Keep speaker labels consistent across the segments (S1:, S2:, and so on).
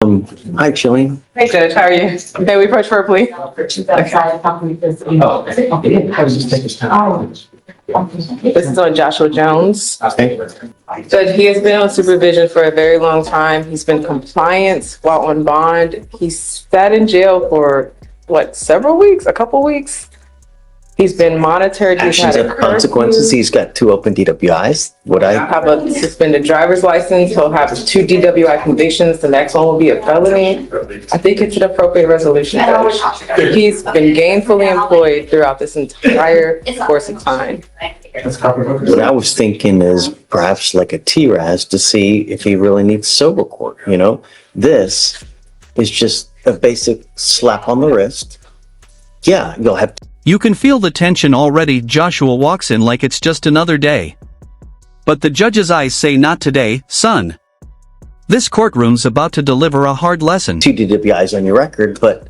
S1: Hi, Jillian.
S2: Hey, Judge, how are you? Okay, we approach for a plea.
S1: I was just taking time.
S2: This is on Joshua Jones.
S1: Okay.
S2: Judge, he has been on supervision for a very long time. He's been compliant while on bond. He's sat in jail for, several weeks, a couple weeks? He's been monitored. He's
S1: Actions
S2: had a
S1: have consequences.
S2: curfew.
S1: He's got 2 open DWIs. Would
S2: He'll
S1: I?
S2: have a suspended driver's license. He'll have 2 DWI convictions. The next one will be a felony. I think it's an appropriate resolution, Judge. He's been gainfully employed throughout this entire course of time.
S1: What I was thinking is perhaps like a TRAS to see if he really needs sober court, This is just a basic slap on the wrist. Yeah, you'll have to.
S3: You can feel the tension already. Joshua walks in like it's just another day. But the judge's eyes say not today, son. This courtroom's about to deliver a hard lesson.
S1: 2 DWIs on your record, but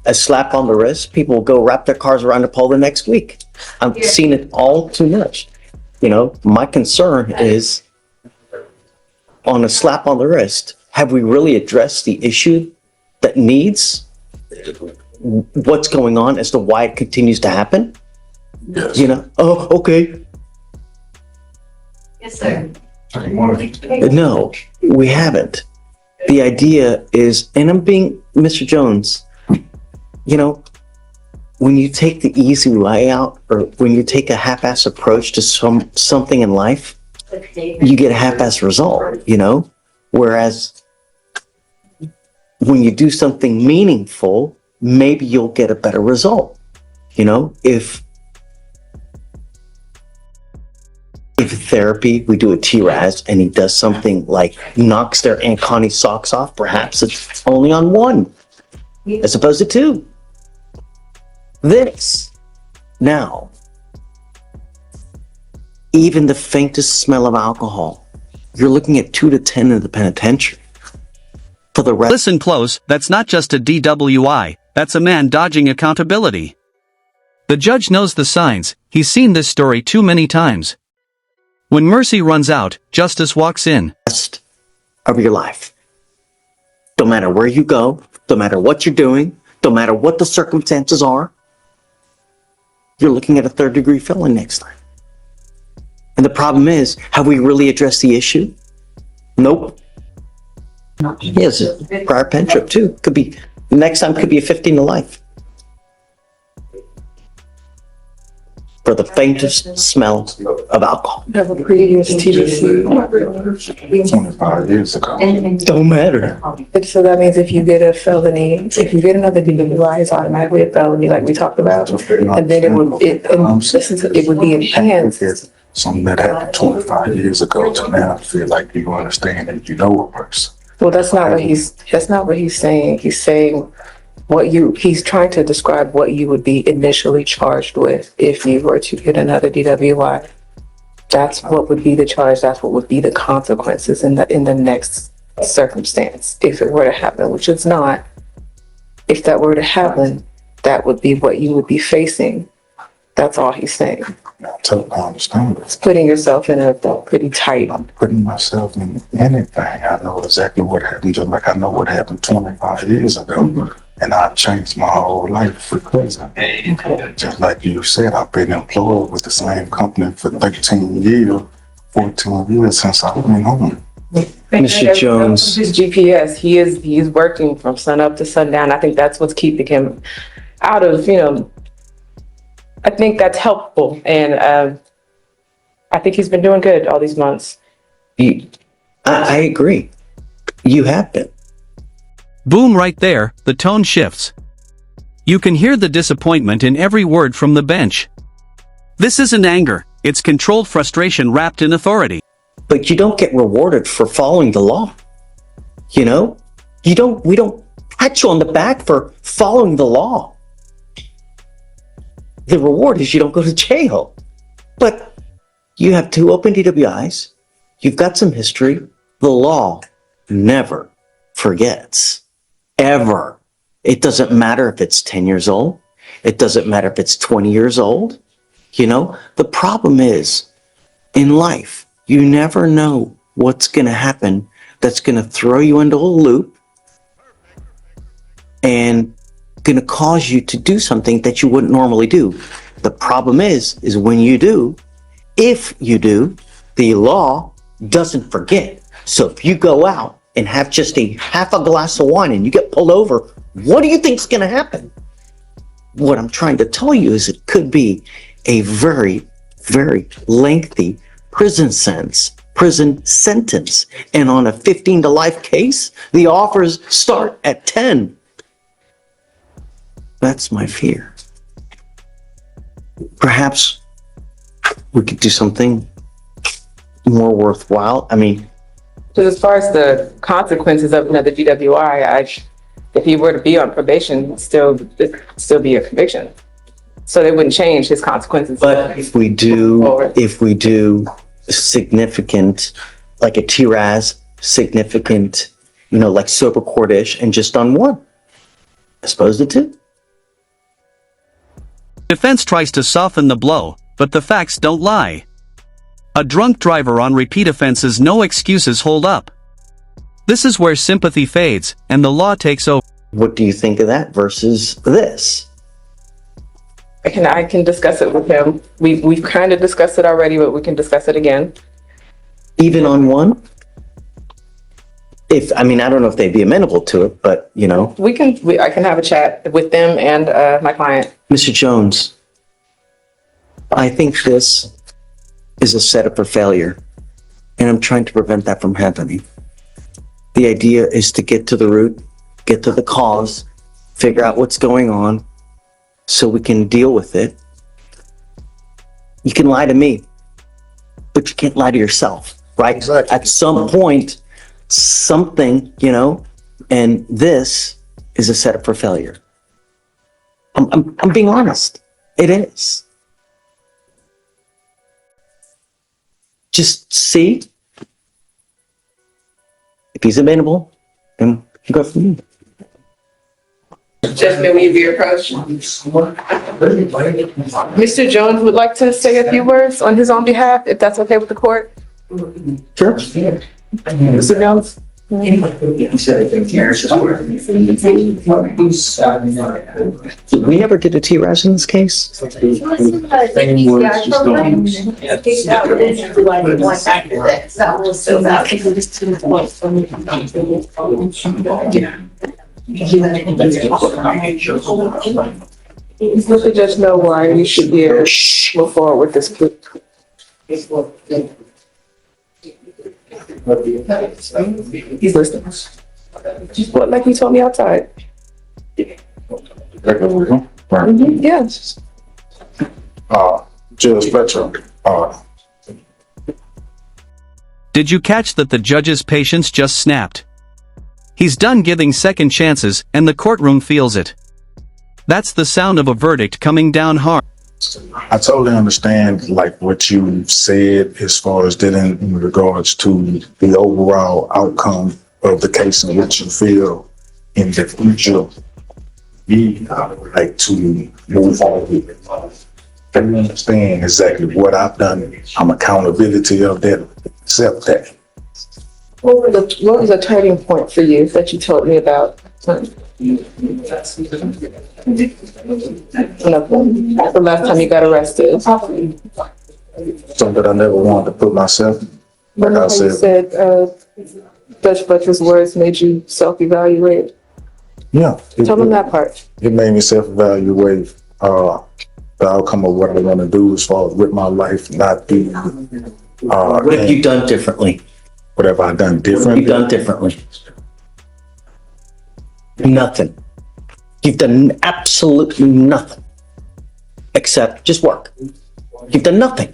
S1: a slap on the wrist, people will go wrap their cars around the pole the next week. I've seen it all too much. My concern is on a slap on the wrist, have we really addressed the issue that needs what's going on as to why it continues to happen?
S4: Yes.
S1: Oh, okay.
S5: Yes, sir.
S1: No, we haven't. The idea is, and I'm being Mr. Jones, when you take the easy way out, or when you take a half-ass approach to something in life, you get a half-ass result, Whereas when you do something meaningful, maybe you'll get a better result. If therapy, we do a TRAS and he does something like knocks their Aunt Connie's socks off, perhaps it's only on 1 as opposed to 2. Now, even the faintest smell of alcohol, you're looking at 2 to 10 in the penitentiary. For the rest.
S3: Listen close, that's not just a DWI, that's a man dodging accountability. The judge knows the signs, he's seen this story too many times. When mercy runs out, justice walks in.
S1: Rest of your life. Don't matter where you go, don't matter what you're doing, don't matter what the circumstances are, you're looking at a 3rd-degree felony next time. And the problem is, have we really addressed the issue? Nope. Yes, prior pen trip too. Could be, next time could be a 15 to life. For the faintest smell of alcohol.
S2: Have a previous TBC.
S4: 25 years ago.
S1: Don't matter.
S2: So that means if you get a felony, if you get another DWI, it's automatically a felony, like we talked about. And then it would be enhanced.
S4: Something that happened 25 years ago to now, I feel like you understand and you know a person.
S2: Well, that's not what he's saying. He's saying he's trying to describe what you would be initially charged with if you were to get another DWI. That's what would be the charge. That's what would be the consequences in the next circumstance. If it were to happen, which it's not. If that were to happen, that would be what you would be facing. That's all he's saying.
S4: I totally understand
S2: It's putting yourself in a pretty tight.
S4: I'm putting myself in anything. I know exactly what happened, just like I know what happened 25 years ago. Mm-hmm. And I've changed my whole life because of it. Just like you said, I've been employed with the same company for 13 years, 14 years since I've been home.
S1: Mr. Jones.
S2: His GPS, he's working from sun up to sundown. I think that's what's keeping him out of, I think that's helpful. And I think he's been doing good all these months.
S1: I agree. You have been.
S3: Boom, right there, the tone shifts. You can hear the disappointment in every word from the bench. This isn't anger, it's controlled frustration wrapped in authority.
S1: But you don't get rewarded for following the law. We don't pat you on the back for following the law. The reward is you don't go to jail. But you have 2 open DWIs. You've got some history. The law never forgets. Ever. It doesn't matter if it's 10 years old. It doesn't matter if it's 20 years old. The problem is, in life, you never know what's going to happen that's going to throw you into a loop and going to cause you to do something that you wouldn't normally do. The problem is when you do, if you do, the law doesn't forget. So if you go out and have just a half a glass of wine and you get pulled over, what do you think's going to happen? What I'm trying to tell you is it could be a very, very lengthy prison sentence. And on a 15 to life case, the offers start at 10. That's my fear. Perhaps we could do something more worthwhile. I mean,
S2: Because as far as the consequences of another DWI, if he were to be on probation, it'd still be a conviction. So they wouldn't change his consequences.
S1: but if we do significant, like a TRAS, significant, like sober court-ish, and just on one, as opposed to two.
S3: Defense tries to soften the blow, but the facts don't lie. A drunk driver on repeat offenses, no excuses hold up. This is where sympathy fades, and the law takes over.
S1: What do you think of that versus this?
S2: I can discuss it with him. We've kind of discussed it already, but we can discuss it again.
S1: Even on one? I don't know if they'd be amenable to it, but
S2: I can have a chat with them and my client.
S1: Mr. Jones, I think this is a setup for failure, and I'm trying to prevent that from happening. The idea is to get to the root, get to the cause, figure out what's going on so we can deal with it. You can lie to me, but you can't lie to yourself, right?
S4: Exactly.
S1: At some point, something, and this is a setup for failure. I'm being honest. It is. Just see if he's amenable, then you go from there.
S2: Just maybe be approached. Mr. Jones would like to say a few words on his own behalf, if that's okay with the court.
S1: Sure.
S2: Mr. Jones?
S1: We ever did a TRAS in this case?
S2: Let the judge know why you should be able to move forward with this plea. He's listening. What, like you told me outside? Yes.
S4: Judge Fletcher,
S3: Did you catch that the judge's patience just snapped? He's done giving second chances, and the courtroom feels it. That's the sound of a verdict coming down hard.
S4: I totally understand what you said as far as dealing in regards to the overall outcome of the case in which you feel in the future you like to move forward. I understand exactly what I've done. I'm accountability of that, accept that.
S2: What was the turning point for you that you told me about? The last time you got arrested.
S4: Something that I never wanted to put myself. Like I
S2: You
S4: said,
S2: Judge Fletcher's words made you self-evaluate.
S4: yeah.
S2: Tell them that part.
S4: It made me self-evaluate the outcome of what I want to do as far as with my life, not be.
S1: What have you done differently?
S4: What have I done different?
S1: You've done differently. Nothing. You've done absolutely nothing except just work. You've done nothing.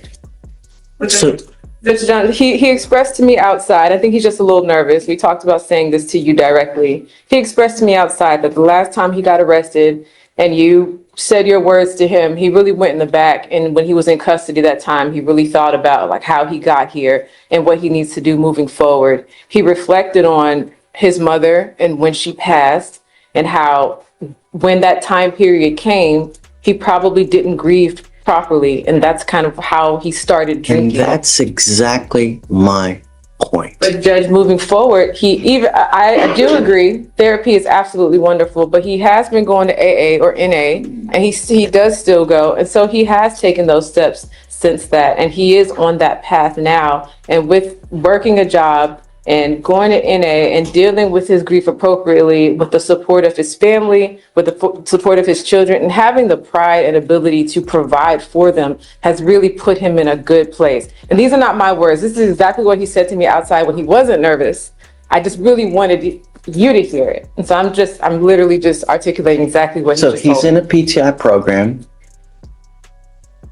S1: So
S2: Judge John, he expressed to me outside, I think he's just a little nervous. We talked about saying this to you directly. He expressed to me outside that the last time he got arrested and you said your words to him, he really went in the back. And when he was in custody that time, he really thought about how he got here and what he needs to do moving forward. He reflected on his mother and when she passed and how when that time period came, he probably didn't grieve properly. And that's kind of how he started drinking.
S1: And that's exactly my point.
S2: But Judge, moving forward, I do agree, therapy is absolutely wonderful, but he has been going to AA or NA, and he does still go, and so he has taken those steps since that, and he is on that path now. And with working a job and going to NA and dealing with his grief appropriately, with the support of his family, with the support of his children, and having the pride and ability to provide for them has really put him in a good place. And these are not my words. This is exactly what he said to me outside when he wasn't nervous. I just really wanted you to hear it. And so I'm literally just articulating exactly what he
S1: So
S2: just
S1: he's
S2: told
S1: in
S2: me.
S1: a PTI program.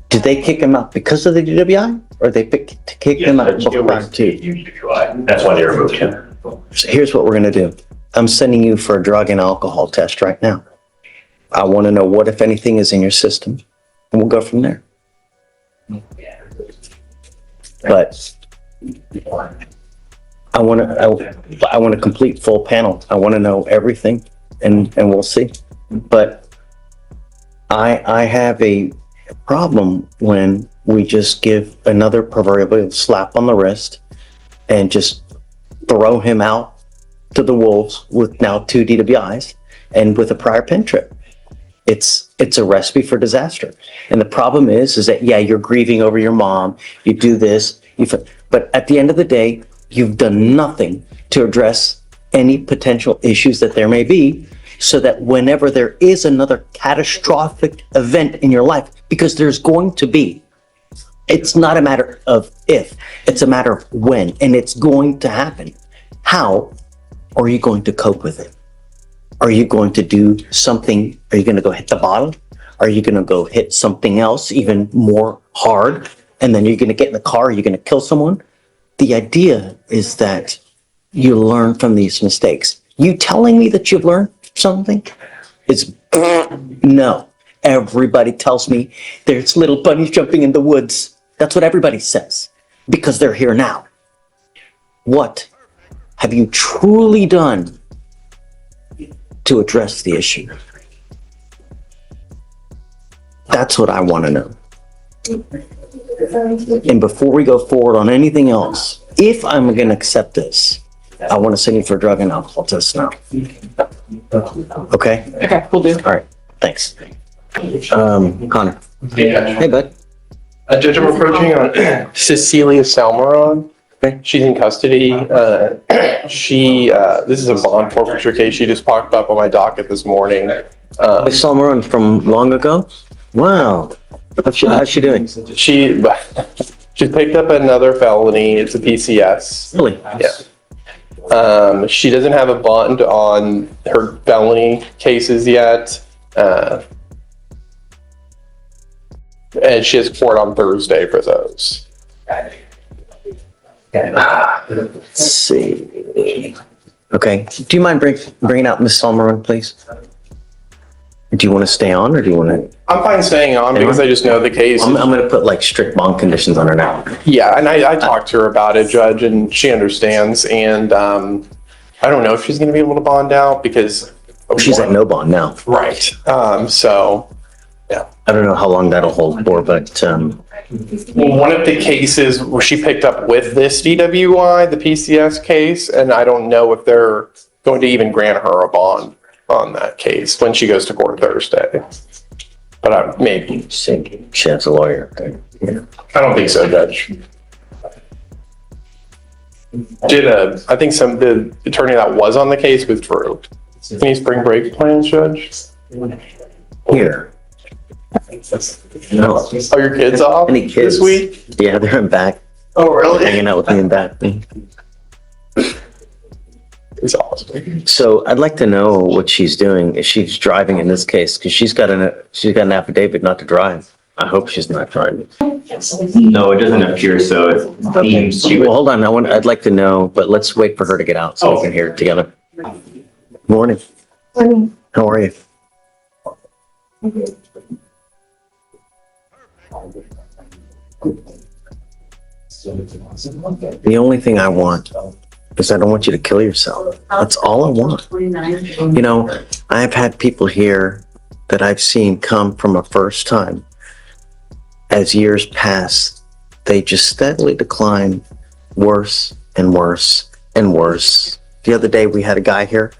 S1: Did they kick him out because of the DWI, or they kick him out prior to?
S5: That's why they removed him.
S1: So here's what we're gonna do. I'm sending you for a drug and alcohol test right now. I want to know what, if anything, is in your system, and we'll go from there. But I want a complete full panel. I want to know everything, and we'll see. But I have a problem when we just give another proverbial slap on the wrist and just throw him out to the wolves with now 2 DWIs and with a prior pen trip. It's a recipe for disaster. And the problem is that, yeah, you're grieving over your mom, you do this, but at the end of the day, you've done nothing to address any potential issues that there may be, so that whenever there is another catastrophic event in your life, because there's going to be, it's not a matter of if, it's a matter of when, and it's going to happen. How are you going to cope with it? Are you going to do something? Are you going to go hit the bottle? Are you going to go hit something else even more hard? And then you're going to get in the car, you're going to kill someone? The idea is that you learn from these mistakes. You telling me that you've learned something is no. Everybody tells me there's little bunnies jumping in the woods. That's what everybody says because they're here now. What have you truly done to address the issue? That's what I want to know. And before we go forward on anything else, if I'm going to accept this, I want to send you for a drug and alcohol test now. Okay?
S2: Okay, we'll do.
S1: All right. Thanks. Connor. Hey, bud.
S6: Judge, I'm approaching on Cecilia Salmeron.
S1: Okay.
S6: She's in custody. This is a bond forfeiture case. She just popped up on my docket this morning.
S1: I saw Maroon from long ago. Wow. How's she doing?
S6: She picked up another felony. It's a PCS.
S1: Really?
S6: Yeah. She doesn't have a bond on her felony cases yet. And she has court on Thursday for those.
S1: Let's see. Okay. Do you mind bringing out Miss Salmeron, please? Do you want to stay on, or do you want to?
S6: I'm fine staying on because I just know the case.
S1: I'm going to put like strict bond conditions on her now.
S6: Yeah, and I talked to her about it, Judge, and she understands. And I don't know if she's going to be able to bond out because
S1: She's at no bond now.
S6: Right. So, yeah.
S1: I don't know how long that'll hold for, but
S6: One of the cases where she picked up with this DWI, the PCS case, and I don't know if they're going to even grant her a bond on that case when she goes to court Thursday. But maybe.
S1: she has a lawyer. Yeah.
S6: I don't think so, Judge. I think the attorney that was on the case withdrew. Any spring break plans, Judge?
S1: Here. No.
S6: Are your kids off
S1: Any kids?
S6: this week?
S1: Yeah, they're in back.
S6: Oh, really?
S1: Hanging out with me in back.
S6: It's awesome.
S1: So I'd like to know what she's doing if she's driving in this case, because she's got an affidavit not to drive. I hope she's not driving.
S5: No, it doesn't appear so. It seems she
S1: Well,
S5: was.
S1: hold on. I'd like to know, but let's wait for her to get out so we can hear it together. Morning.
S2: Morning.
S1: How are you? The only thing I want is I don't want you to kill yourself. That's all I want. You know, I've had people here that I've seen come from a first time. As years pass, they just steadily decline worse and worse and worse. The other day we had a guy here,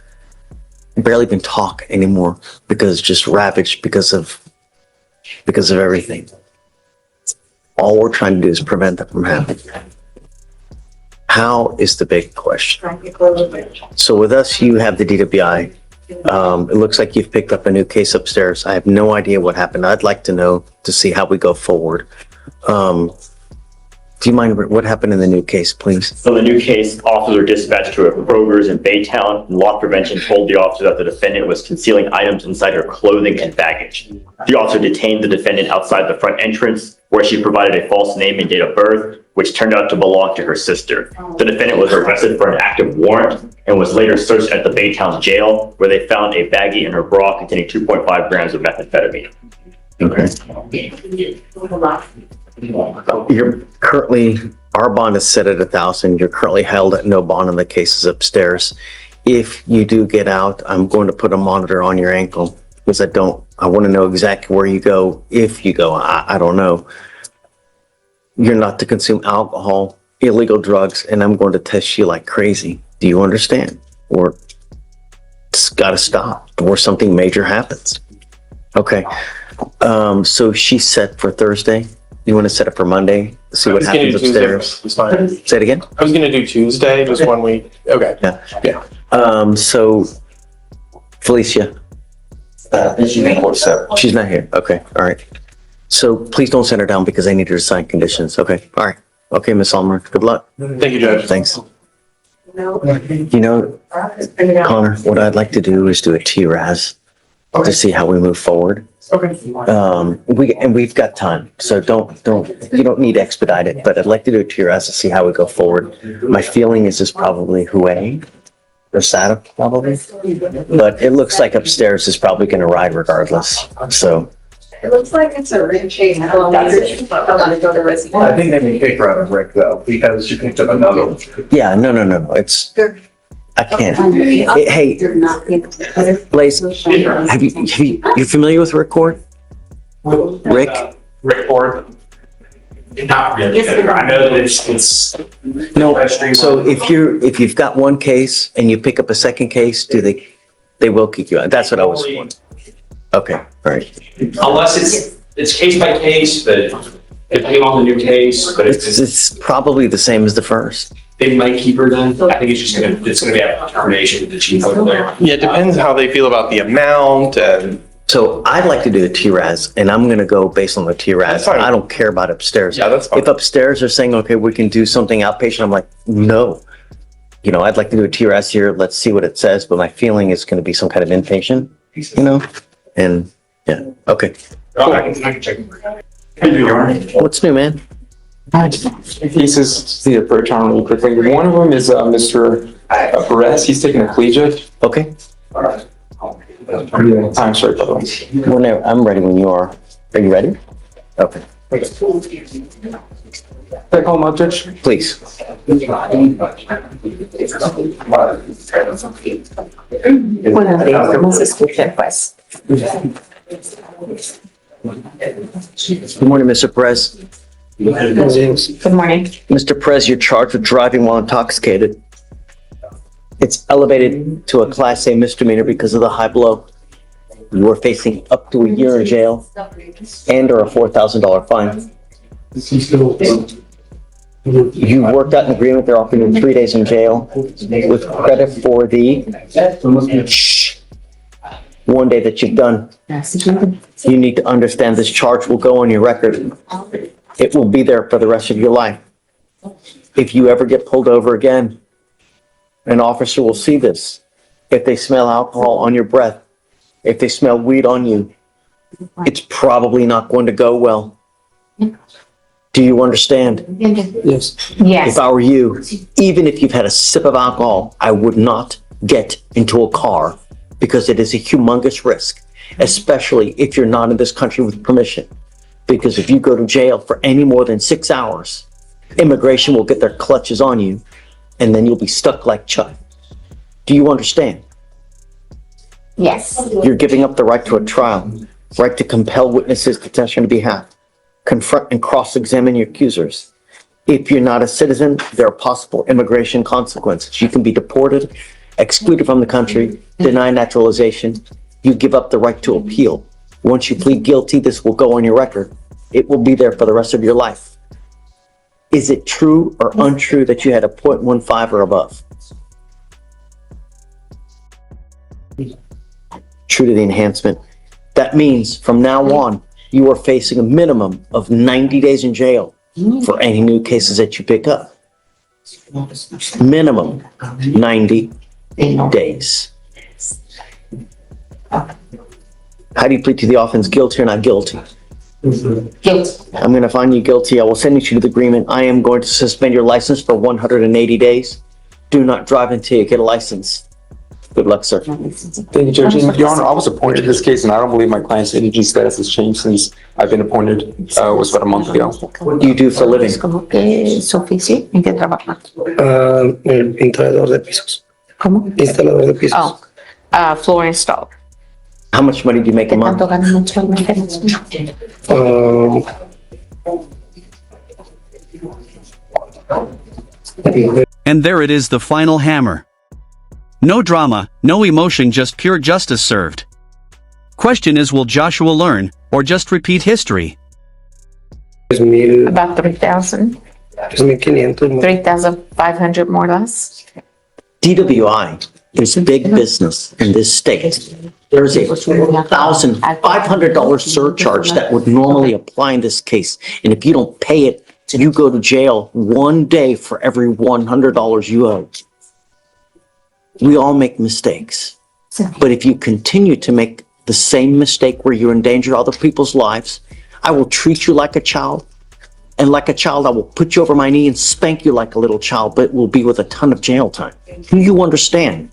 S1: barely even talk anymore because just ravaged because of everything. All we're trying to do is prevent that from happening. How is the big question? So with us, you have the DWI. It looks like you've picked up a new case upstairs. I have no idea what happened. I'd like to know to see how we go forward. Do you mind what happened in the new case, please?
S5: So the new case, officers were dispatched to a Kroger's in Baytown, and loss prevention told the officer that the defendant was concealing items inside her clothing and baggage. The officer detained the defendant outside the front entrance, where she provided a false name and date of birth, which turned out to belong to her sister. The defendant was arrested for an active warrant and was later searched at the Baytown jail, where they found a baggie in her bra containing 2.5 grams of methamphetamine.
S1: You're currently, our bond is set at 1,000. You're currently held at no bond in the cases upstairs. If you do get out, I'm going to put a monitor on your ankle because I want to know exactly where you go. If you go, I don't know. You're not to consume alcohol, illegal drugs, and I'm going to test you like crazy. Do you understand? Or it's got to stop before something major happens. Okay. So she's set for Thursday. You want to set it for Monday? See what happens upstairs.
S6: It's fine.
S1: Say it again?
S6: I was gonna do Tuesday, just 1 week. Okay.
S1: Yeah. So Felicia. She's not here. Okay. All right. So please don't send her down because I need her to sign conditions. Okay. All right. Okay, Miss Ulmer. Good luck.
S6: Thank you, Judge.
S1: Thanks. You know, Connor, what I'd like to do is do a TRAS to see how we move forward.
S6: Okay.
S1: We've got time, so you don't need to expedite it, but I'd like to do a TRS to see how we go forward. My feeling is probably Hue or SATA probably, but it looks like upstairs is probably going to ride regardless. So
S7: It looks like it's a ring chain. I
S6: think they may kick her out of Rick though, because she picked up another one.
S1: yeah, no, it's, I can't. Hey, Blaze, you familiar with Rick Court? Rick?
S8: Rick Ford. Not really. I know that it's.
S1: No, so if you've got one case and you pick up a second case, they will kick you out? That's what I was wondering. Okay, all right.
S8: Unless it's case by case, but depending on the new case, but
S1: It's probably the same as the first.
S8: they might keep her then. I think it's gonna be a determination with the chief over there.
S6: Yeah, it depends how they feel about the amount and.
S1: So I'd like to do the TRAS, and I'm going to go based on the TRAS.
S6: That's fine.
S1: I don't care about upstairs.
S6: Yeah, that's fine.
S1: If upstairs are saying, okay, we can do something outpatient, I'm like, no. You know, I'd like to do a TRAS here. Let's see what it says. But my feeling is going to be some kind of inpatient, you know? And yeah, okay.
S8: I can check.
S1: What's new, man?
S9: Pieces to the approach on really quickly. One of them is Mr. Perez. He's taking a collegiate.
S1: Okay.
S9: I'm sorry, by the way.
S1: Whenever, I'm ready when you are. Are you ready? Okay.
S9: Can I call him up, Judge?
S1: Please. Good morning, Mr. Perez.
S7: Good morning.
S1: Mr. Perez, you're charged with driving while intoxicated. It's elevated to a Class A misdemeanor because of the high blow. You are facing up to a year in jail and or a $4,000 fine. You worked out an agreement. They're offering you 3 days in jail with credit for the 1 day that you've done. You need to understand this charge will go on your record. It will be there for the rest of your life. If you ever get pulled over again, an officer will see this. If they smell alcohol on your breath, if they smell weed on you, it's probably not going to go well. Do you understand?
S9: Yes.
S1: If I were you, even if you've had a sip of alcohol, I would not get into a car because it is a humongous risk, especially if you're not in this country with permission. Because if you go to jail for any more than 6 hours, immigration will get their clutches on you and then you'll be stuck like Chuck. Do you understand?
S7: Yes.
S1: You're giving up the right to a trial, right to compel witnesses to testify on your behalf, confront and cross-examine your accusers. If you're not a citizen, there are possible immigration consequences. You can be deported, excluded from the country, denied naturalization. You give up the right to appeal. Once you plead guilty, this will go on your record. It will be there for the rest of your life. Is it true or untrue that you had a 0.15 or above? True to the enhancement. That means from now on, you are facing a minimum of 90 days in jail for any new cases that you pick up. Minimum 90 days. How do you plead to the offense, guilty or not guilty?
S7: Guilty.
S1: I'm going to find you guilty. I will send you to the agreement. I am going to suspend your license for 180 days. Do not drive until you get a license. Good luck, sir.
S9: Thank you, Judge. And Your Honor, I was appointed in this case, and I don't believe my client's indigent status has changed since I've been appointed, was about a month ago.
S1: What do you do for a living?
S7: ¿Cómo que su oficio? ¿En qué trabaja?
S10: Instalador de pisos.
S7: ¿Cómo?
S10: Instalador de pisos.
S7: Oh, floor install.
S1: How much money do you make a month?
S7: ¿Cuánto gana mensualmente?
S3: And there it is, the final hammer. No drama, no emotion, just pure justice served. Question is, will Joshua learn, or just repeat history?
S10: 3,000,
S7: About 3,000,
S10: 3,500.
S7: 3,500 more or less.
S1: DWI is big business in this state. There is a $1,500 surcharge that would normally apply in this case. And if you don't pay it, you go to jail 1 day for every $100 you owe. We all make mistakes. But if you continue to make the same mistake where you endanger other people's lives, I will treat you like a child. And like a child, I will put you over my knee and spank you like a little child, but it will be with a ton of jail time. Do you understand?